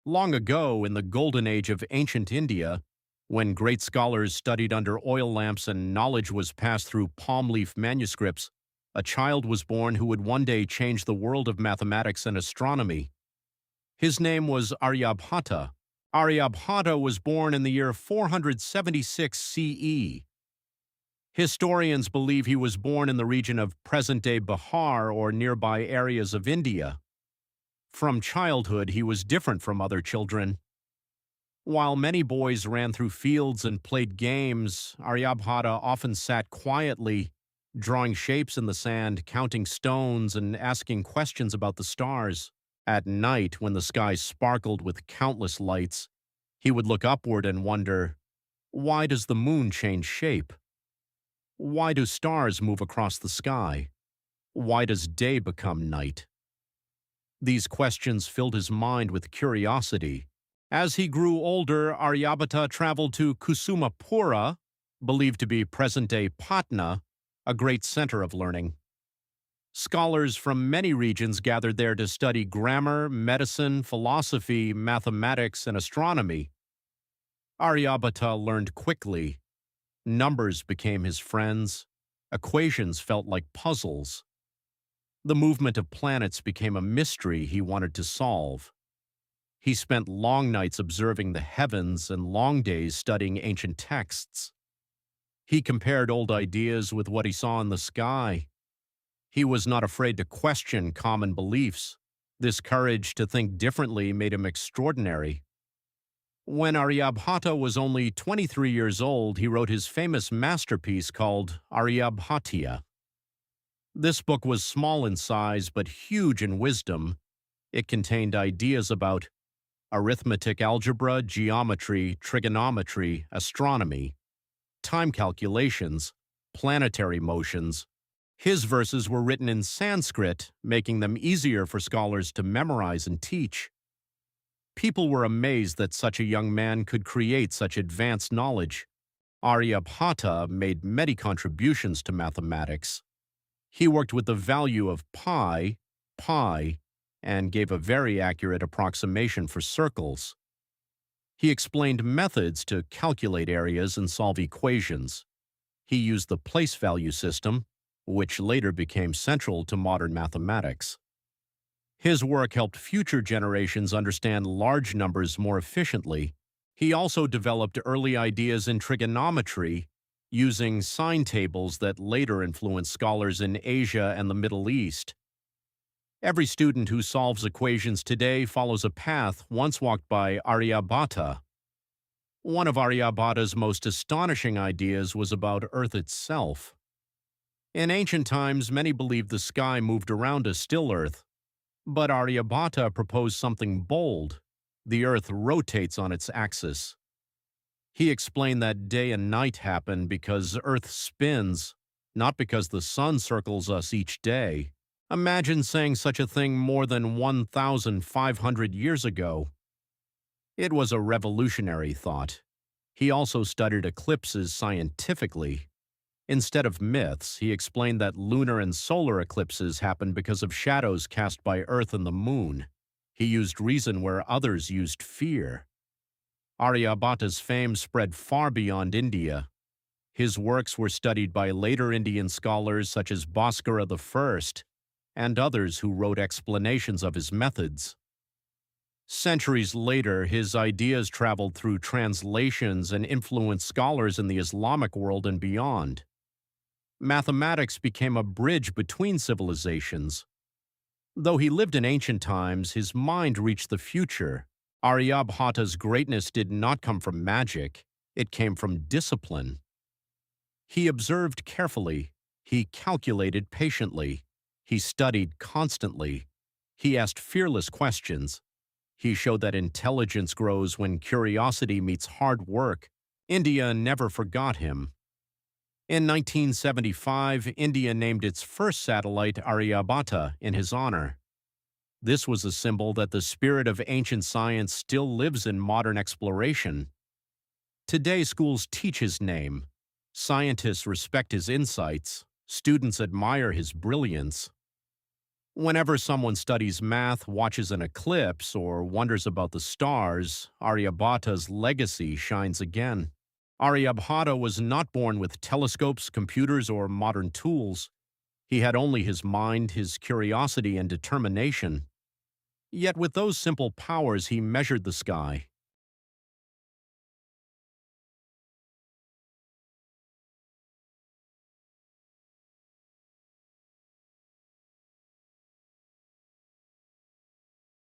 Long ago, in the golden age of ancient India, when great scholars studied under oil lamps and knowledge was passed through palm leaf manuscripts, a child was born who would one day change the world of mathematics and astronomy. His name was Aryabhata. Aryabhata was born in the year 476 CE. Historians believe he was born in the region of present-day Bihar or nearby areas of India. From childhood, he was different from other children. While many boys ran through fields and played games, Aryabhata often sat quietly, drawing shapes in the sand, counting stones, and asking questions about the stars. At night, when the sky sparkled with countless lights, he would look upward and wonder, why does the moon change shape? Why do stars move across the sky? Why does day become night? These questions filled his mind with curiosity. As he grew older, Aryabhata traveled to Kusumapura, believed to be present-day Patna, a great center of learning. Scholars from many regions gathered there to study grammar, medicine, philosophy, mathematics, and astronomy. Aryabhata learned quickly. Numbers became his friends. Equations felt like puzzles. The movement of planets became a mystery he wanted to solve. He spent long nights observing the heavens and long days studying ancient texts. He compared old ideas with what he saw in the sky. He was not afraid to question common beliefs. This courage to think differently made him extraordinary. When Aryabhata was only 23 years old, he wrote his famous masterpiece called Aryabhatiya. This book was small in size but huge in wisdom. It contained ideas about arithmetic, algebra, geometry, trigonometry, astronomy, time calculations, planetary motions. His verses were written in Sanskrit, making them easier for scholars to memorize and teach. People were amazed that such a young man could create such advanced knowledge. Aryabhata made many contributions to mathematics. He worked with the value of pi, and gave a very accurate approximation for circles. He explained methods to calculate areas and solve equations. He used the place value system, which later became central to modern mathematics. His work helped future generations understand large numbers more efficiently. He also developed early ideas in trigonometry, using sine tables that later influenced scholars in Asia and the Middle East. Every student who solves equations today follows a path once walked by Aryabhata. One of Aryabhata's most astonishing ideas was about Earth itself. In ancient times, many believed the sky moved around a still Earth, but Aryabhata proposed something bold. The Earth rotates on its axis. He explained that day and night happen because Earth spins, not because the sun circles us each day. Imagine saying such a thing more than 1,500 years ago. It was a revolutionary thought. He also studied eclipses scientifically. Instead of myths, he explained that lunar and solar eclipses happen because of shadows cast by Earth and the Moon. He used reason where others used fear. Aryabhata's fame spread far beyond India. His works were studied by later Indian scholars such as Bhaskara I and others who wrote explanations of his methods. Centuries later, his ideas traveled through translations and influenced scholars in the Islamic world and beyond. Mathematics became a bridge between civilizations. Though he lived in ancient times, his mind reached the future. Aryabhata's greatness did not come from magic, it came from discipline. He observed carefully, he calculated patiently, he studied constantly, he asked fearless questions. He showed that intelligence grows when curiosity meets hard work. India never forgot him. In 1975, India named its first satellite Aryabhata in his honor. This was a symbol that the spirit of ancient science still lives in modern exploration. Today, schools teach his name. Scientists respect his insights. Students admire his brilliance. Whenever someone studies math, watches an eclipse, or wonders about the stars, Aryabhata's legacy shines again. Aryabhata was not born with telescopes, computers, or modern tools. He had only his mind, his curiosity, and determination. Yet with those simple powers, he measured the sky,